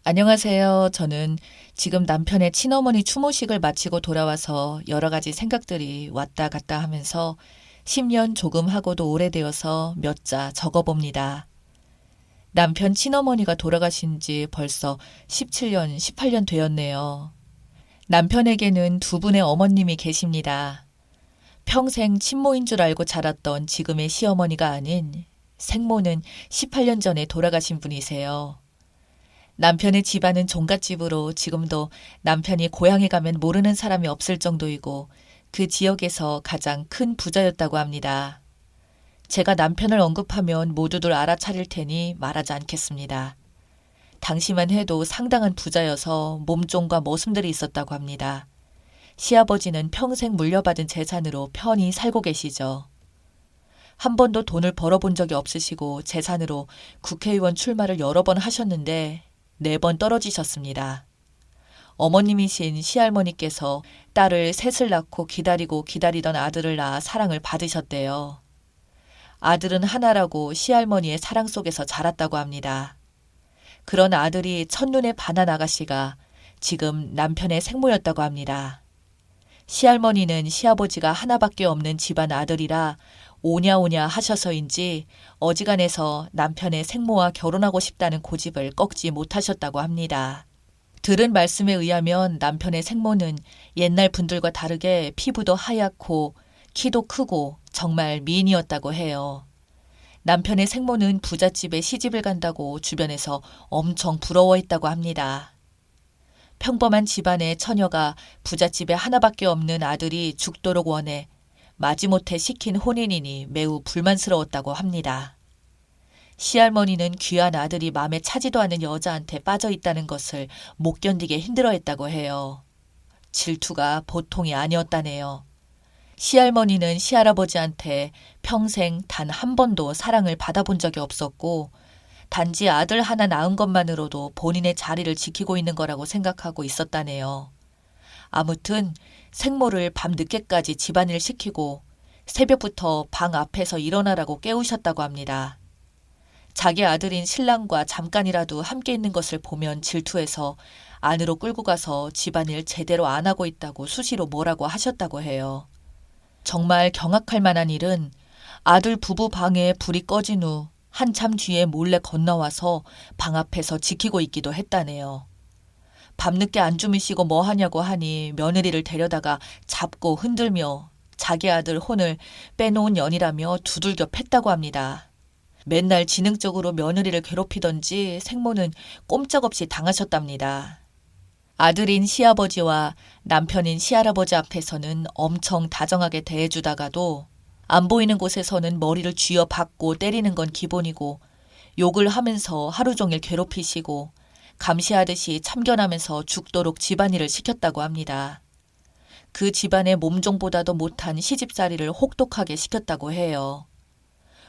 안녕하세요. 저는 지금 남편의 친어머니 추모식을 마치고 돌아와서 여러 가지 생각들이 왔다 갔다 하면서 10년 조금 하고도 오래되어서 몇 자 적어봅니다. 남편 친어머니가 돌아가신 지 벌써 17년, 18년 되었네요. 남편에게는 두 분의 어머님이 계십니다. 평생 친모인 줄 알고 자랐던 지금의 시어머니가 아닌 생모는 18년 전에 돌아가신 분이세요. 남편의 집안은 종갓집으로 지금도 남편이 고향에 가면 모르는 사람이 없을 정도이고 그 지역에서 가장 큰 부자였다고 합니다. 제가 남편을 언급하면 모두들 알아차릴 테니 말하지 않겠습니다. 당시만 해도 상당한 부자여서 몸종과 머슴들이 있었다고 합니다. 시아버지는 평생 물려받은 재산으로 편히 살고 계시죠. 한 번도 돈을 벌어본 적이 없으시고 재산으로 국회의원 출마를 여러 번 하셨는데 4번 떨어지셨습니다. 어머님이신 시할머니께서 딸을 셋을 낳고 기다리고 기다리던 아들을 낳아 사랑을 받으셨대요. 아들은 하나라고 시할머니의 사랑 속에서 자랐다고 합니다. 그런 아들이 첫눈에 반한 아가씨가 지금 남편의 생모였다고 합니다. 시할머니는 시아버지가 하나밖에 없는 집안 아들이라 오냐오냐 하셔서인지 어지간해서 남편의 생모와 결혼하고 싶다는 고집을 꺾지 못하셨다고 합니다. 들은 말씀에 의하면 남편의 생모는 옛날 분들과 다르게 피부도 하얗고 키도 크고 정말 미인이었다고 해요. 남편의 생모는 부잣집에 시집을 간다고 주변에서 엄청 부러워했다고 합니다. 평범한 집안의 처녀가 부잣집에 하나밖에 없는 아들이 죽도록 원해 마지못해 시킨 혼인이니 매우 불만스러웠다고 합니다. 시할머니는 귀한 아들이 마음에 차지도 않는 여자한테 빠져 있다는 것을 못 견디게 힘들어했다고 해요. 질투가 보통이 아니었다네요. 시할머니는 시할아버지한테 평생 단 한 번도 사랑을 받아본 적이 없었고 단지 아들 하나 낳은 것만으로도 본인의 자리를 지키고 있는 거라고 생각하고 있었다네요. 아무튼 생모를 밤늦게까지 집안일 시키고 새벽부터 방 앞에서 일어나라고 깨우셨다고 합니다. 자기 아들인 신랑과 잠깐이라도 함께 있는 것을 보면 질투해서 안으로 끌고 가서 집안일 제대로 안 하고 있다고 수시로 뭐라고 하셨다고 해요. 정말 경악할 만한 일은 아들 부부 방에 불이 꺼진 후 한참 뒤에 몰래 건너와서 방 앞에서 지키고 있기도 했다네요. 밤늦게 안 주무시고 뭐 하냐고 하니 며느리를 데려다가 잡고 흔들며 자기 아들 혼을 빼놓은 년이라며 두들겨 팼다고 합니다. 맨날 지능적으로 며느리를 괴롭히던지 생모는 꼼짝없이 당하셨답니다. 아들인 시아버지와 남편인 시할아버지 앞에서는 엄청 다정하게 대해주다가도 안 보이는 곳에서는 머리를 쥐어 박고 때리는 건 기본이고 욕을 하면서 하루 종일 괴롭히시고 감시하듯이 참견하면서 죽도록 집안일을 시켰다고 합니다. 그 집안의 몸종보다도 못한 시집살이를 혹독하게 시켰다고 해요.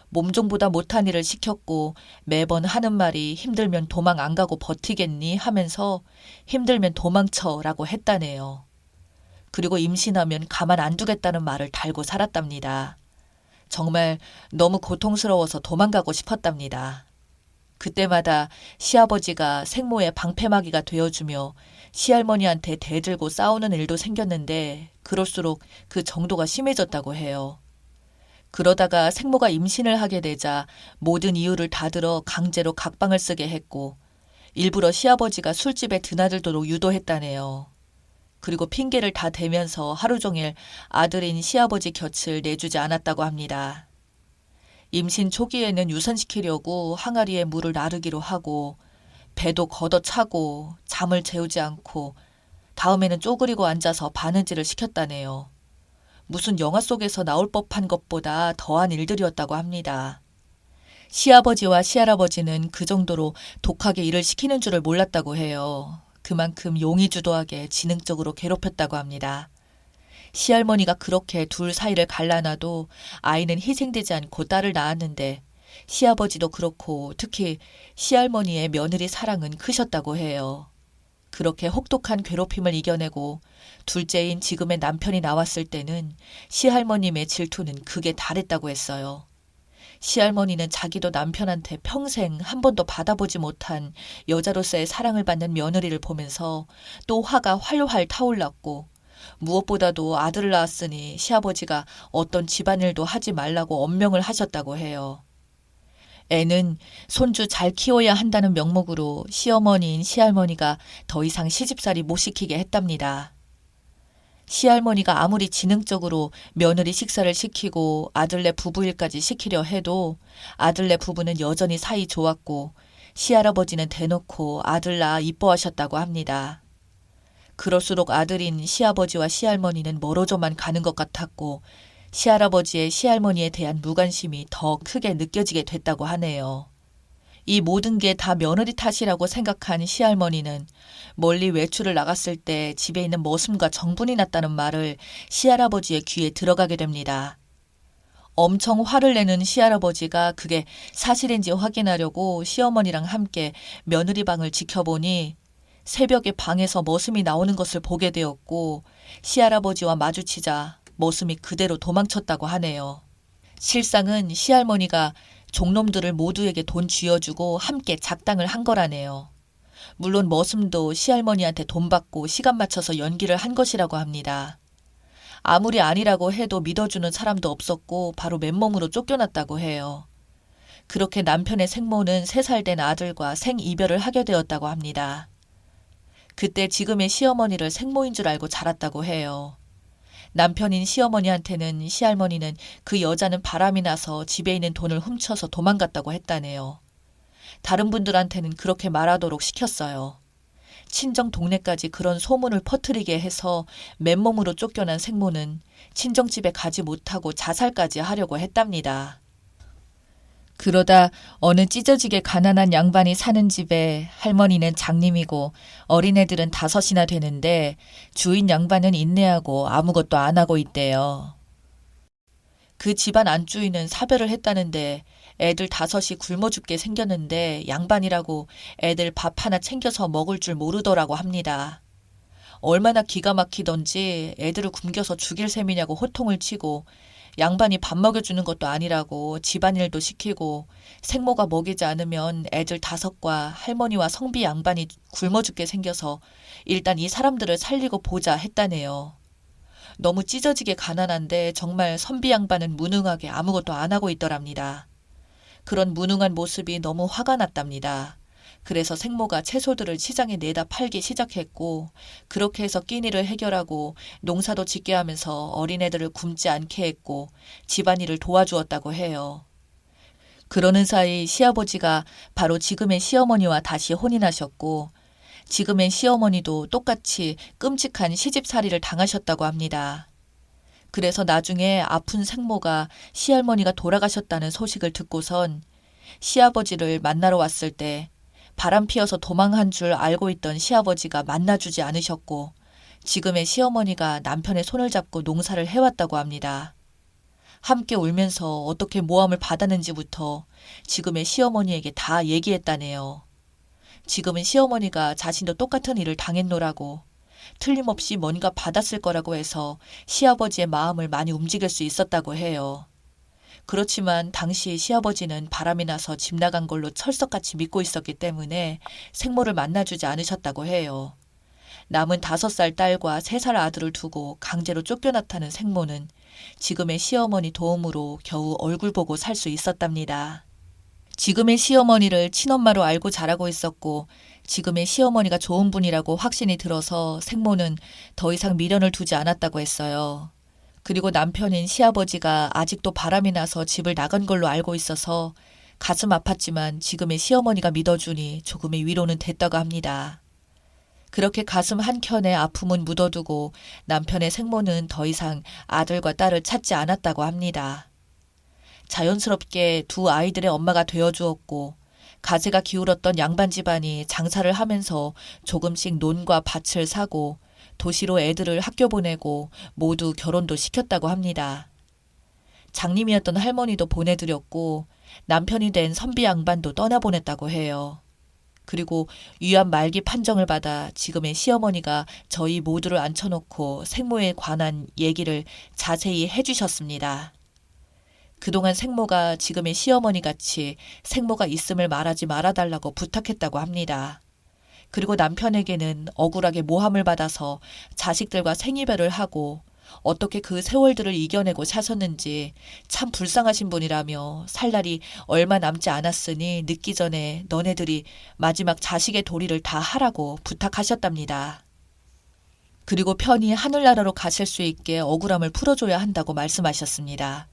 몸종보다 못한 일을 시켰고 매번 하는 말이 힘들면 도망 안 가고 버티겠니 하면서 힘들면 도망쳐라고 했다네요. 그리고 임신하면 가만 안 두겠다는 말을 달고 살았답니다. 정말 너무 고통스러워서 도망가고 싶었답니다. 그때마다 시아버지가 생모의 방패막이가 되어주며 시할머니한테 대들고 싸우는 일도 생겼는데 그럴수록 그 정도가 심해졌다고 해요. 그러다가 생모가 임신을 하게 되자 모든 이유를 다 들어 강제로 각방을 쓰게 했고 일부러 시아버지가 술집에 드나들도록 유도했다네요. 그리고 핑계를 다 대면서 하루 종일 아들인 시아버지 곁을 내주지 않았다고 합니다. 임신 초기에는 유산시키려고 항아리에 물을 나르기로 하고 배도 걷어차고 잠을 재우지 않고 다음에는 쪼그리고 앉아서 바느질을 시켰다네요. 무슨 영화 속에서 나올 법한 것보다 더한 일들이었다고 합니다. 시아버지와 시할아버지는 그 정도로 독하게 일을 시키는 줄을 몰랐다고 해요. 그만큼 용의주도하게 지능적으로 괴롭혔다고 합니다. 시할머니가 그렇게 둘 사이를 갈라놔도 아이는 희생되지 않고 딸을 낳았는데 시아버지도 그렇고 특히 시할머니의 며느리 사랑은 크셨다고 해요. 그렇게 혹독한 괴롭힘을 이겨내고 둘째인 지금의 남편이 나왔을 때는 시할머님의 질투는 극에 달했다고 했어요. 시할머니는 자기도 남편한테 평생 한 번도 받아보지 못한 여자로서의 사랑을 받는 며느리를 보면서 또 화가 활활 타올랐고, 무엇보다도 아들을 낳았으니 시아버지가 어떤 집안일도 하지 말라고 엄명을 하셨다고 해요. 애는 손주 잘 키워야 한다는 명목으로 시어머니인 시할머니가 더 이상 시집살이 못 시키게 했답니다. 시할머니가 아무리 지능적으로 며느리 식사를 시키고 아들네 부부일까지 시키려 해도 아들네 부부는 여전히 사이 좋았고, 시할아버지는 대놓고 아들 낳아 이뻐하셨다고 합니다. 그럴수록 아들인 시아버지와 시할머니는 멀어져만 가는 것 같았고, 시할아버지의 시할머니에 대한 무관심이 더 크게 느껴지게 됐다고 하네요. 이 모든 게 다 며느리 탓이라고 생각한 시할머니는 멀리 외출을 나갔을 때 집에 있는 머슴과 정분이 났다는 말을 시할아버지의 귀에 들어가게 됩니다. 엄청 화를 내는 시할아버지가 그게 사실인지 확인하려고 시어머니랑 함께 며느리 방을 지켜보니 새벽에 방에서 머슴이 나오는 것을 보게 되었고, 시할아버지와 마주치자 머슴이 그대로 도망쳤다고 하네요. 실상은 시할머니가 종놈들을 모두에게 돈 쥐어주고 함께 작당을 한 거라네요. 물론 머슴도 시할머니한테 돈 받고 시간 맞춰서 연기를 한 것이라고 합니다. 아무리 아니라고 해도 믿어주는 사람도 없었고 바로 맨몸으로 쫓겨났다고 해요. 그렇게 남편의 생모는 3살 된 아들과 생이별을 하게 되었다고 합니다. 그때 지금의 시어머니를 생모인 줄 알고 자랐다고 해요. 남편인 시어머니한테는 시할머니는 그 여자는 바람이 나서 집에 있는 돈을 훔쳐서 도망갔다고 했다네요. 다른 분들한테는 그렇게 말하도록 시켰어요. 친정 동네까지 그런 소문을 퍼뜨리게 해서 맨몸으로 쫓겨난 생모는 친정집에 가지 못하고 자살까지 하려고 했답니다. 그러다 어느 찢어지게 가난한 양반이 사는 집에 할머니는 장님이고 어린애들은 5이나 되는데 주인 양반은 인내하고 아무것도 안 하고 있대요. 그 집안 안주인은 사별을 했다는데 애들 5이 굶어 죽게 생겼는데 양반이라고 애들 밥 하나 챙겨서 먹을 줄 모르더라고 합니다. 얼마나 기가 막히던지 애들을 굶겨서 죽일 셈이냐고 호통을 치고, 양반이 밥 먹여주는 것도 아니라고 집안일도 시키고 생모가 먹이지 않으면 애들 5과 할머니와 성비 양반이 굶어 죽게 생겨서 일단 이 사람들을 살리고 보자 했다네요. 너무 찢어지게 가난한데 정말 선비 양반은 무능하게 아무것도 안 하고 있더랍니다. 그런 무능한 모습이 너무 화가 났답니다. 그래서 생모가 채소들을 시장에 내다 팔기 시작했고, 그렇게 해서 끼니를 해결하고 농사도 짓게 하면서 어린애들을 굶지 않게 했고 집안일을 도와주었다고 해요. 그러는 사이 시아버지가 바로 지금의 시어머니와 다시 혼인하셨고, 지금의 시어머니도 똑같이 끔찍한 시집살이를 당하셨다고 합니다. 그래서 나중에 아픈 생모가 시할머니가 돌아가셨다는 소식을 듣고선 시아버지를 만나러 왔을 때 바람 피어서 도망한 줄 알고 있던 시아버지가 만나주지 않으셨고, 지금의 시어머니가 남편의 손을 잡고 농사를 해왔다고 합니다. 함께 울면서 어떻게 모함을 받았는지부터 지금의 시어머니에게 다 얘기했다네요. 지금은 시어머니가 자신도 똑같은 일을 당했노라고, 틀림없이 뭔가 받았을 거라고 해서 시아버지의 마음을 많이 움직일 수 있었다고 해요. 그렇지만 당시 시아버지는 바람이 나서 집 나간 걸로 철석같이 믿고 있었기 때문에 생모를 만나주지 않으셨다고 해요. 남은 5살 딸과 3살 아들을 두고 강제로 쫓겨났다는 생모는 지금의 시어머니 도움으로 겨우 얼굴 보고 살 수 있었답니다. 지금의 시어머니를 친엄마로 알고 자라고 있었고, 지금의 시어머니가 좋은 분이라고 확신이 들어서 생모는 더 이상 미련을 두지 않았다고 했어요. 그리고 남편인 시아버지가 아직도 바람이 나서 집을 나간 걸로 알고 있어서 가슴 아팠지만 지금의 시어머니가 믿어주니 조금의 위로는 됐다고 합니다. 그렇게 가슴 한켠에 아픔은 묻어두고 남편의 생모는 더 이상 아들과 딸을 찾지 않았다고 합니다. 자연스럽게 2 아이들의 엄마가 되어주었고, 가세가 기울었던 양반 집안이 장사를 하면서 조금씩 논과 밭을 사고 도시로 애들을 학교 보내고 모두 결혼도 시켰다고 합니다. 장님이었던 할머니도 보내드렸고 남편이 된 선비 양반도 떠나보냈다고 해요. 그리고 위암 말기 판정을 받아 지금의 시어머니가 저희 모두를 앉혀놓고 생모에 관한 얘기를 자세히 해주셨습니다. 그동안 생모가 지금의 시어머니 같이 생모가 있음을 말하지 말아달라고 부탁했다고 합니다. 그리고 남편에게는 억울하게 모함을 받아서 자식들과 생이별을 하고 어떻게 그 세월들을 이겨내고 사셨는지 참 불쌍하신 분이라며 살 날이 얼마 남지 않았으니 늦기 전에 너네들이 마지막 자식의 도리를 다 하라고 부탁하셨답니다. 그리고 편히 하늘나라로 가실 수 있게 억울함을 풀어줘야 한다고 말씀하셨습니다.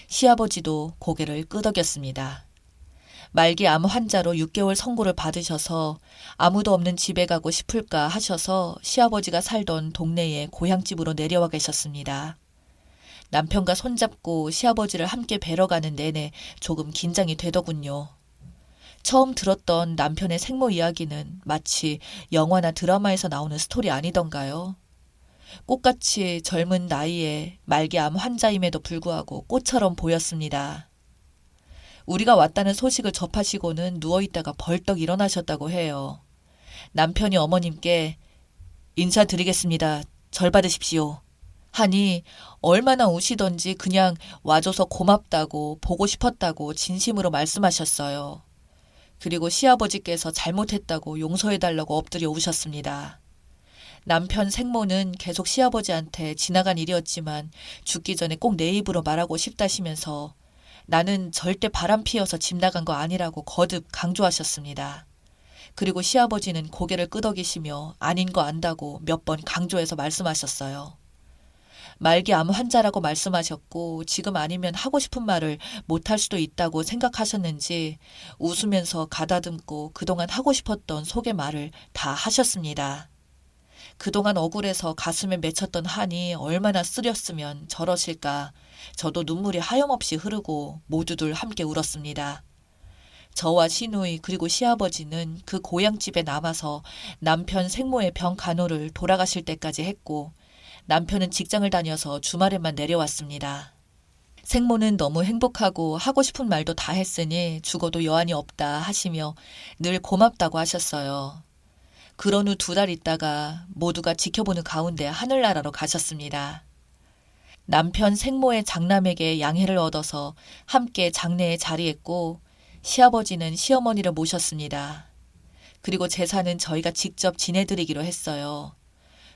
시아버지도 고개를 끄덕였습니다. 말기 암 환자로 6개월 선고를 받으셔서 아무도 없는 집에 가고 싶을까 하셔서 시아버지가 살던 동네에 고향집으로 내려와 계셨습니다. 남편과 손잡고 시아버지를 함께 뵈러 가는 내내 조금 긴장이 되더군요. 처음 들었던 남편의 생모 이야기는 마치 영화나 드라마에서 나오는 스토리 아니던가요? 꽃같이 젊은 나이에 말기암 환자임에도 불구하고 꽃처럼 보였습니다. 우리가 왔다는 소식을 접하시고는 누워있다가 벌떡 일어나셨다고 해요. 남편이 어머님께 인사드리겠습니다. 절 받으십시오. 하니 얼마나 우시던지 그냥 와줘서 고맙다고 보고 싶었다고 진심으로 말씀하셨어요. 그리고 시아버지께서 잘못했다고 용서해달라고 엎드려 우셨습니다. 남편 생모는 계속 시아버지한테 지나간 일이었지만 죽기 전에 꼭 내 입으로 말하고 싶다시면서 나는 절대 바람 피어서 집 나간 거 아니라고 거듭 강조하셨습니다. 그리고 시아버지는 고개를 끄덕이시며 아닌 거 안다고 몇 번 강조해서 말씀하셨어요. 말기 암 환자라고 말씀하셨고 지금 아니면 하고 싶은 말을 못할 수도 있다고 생각하셨는지 웃으면서 가다듬고 그동안 하고 싶었던 속의 말을 다 하셨습니다. 그동안 억울해서 가슴에 맺혔던 한이 얼마나 쓰렸으면 저러실까. 저도 눈물이 하염없이 흐르고 모두들 함께 울었습니다. 저와 시누이 그리고 시아버지는 그 고향집에 남아서 남편 생모의 병 간호를 돌아가실 때까지 했고 남편은 직장을 다녀서 주말에만 내려왔습니다. 생모는 너무 행복하고 하고 싶은 말도 다 했으니 죽어도 여한이 없다 하시며 늘 고맙다고 하셨어요. 그런 후 2달 있다가 모두가 지켜보는 가운데 하늘나라로 가셨습니다. 남편 생모의 장남에게 양해를 얻어서 함께 장례에 자리했고 시아버지는 시어머니를 모셨습니다. 그리고 제사는 저희가 직접 지내드리기로 했어요.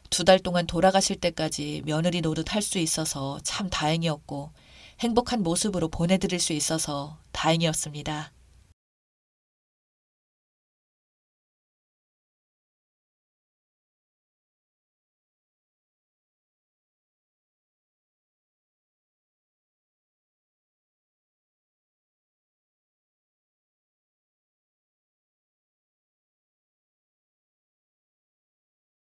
2달 동안 돌아가실 때까지 며느리 노릇 할 수 있어서 참 다행이었고 행복한 모습으로 보내드릴 수 있어서 다행이었습니다.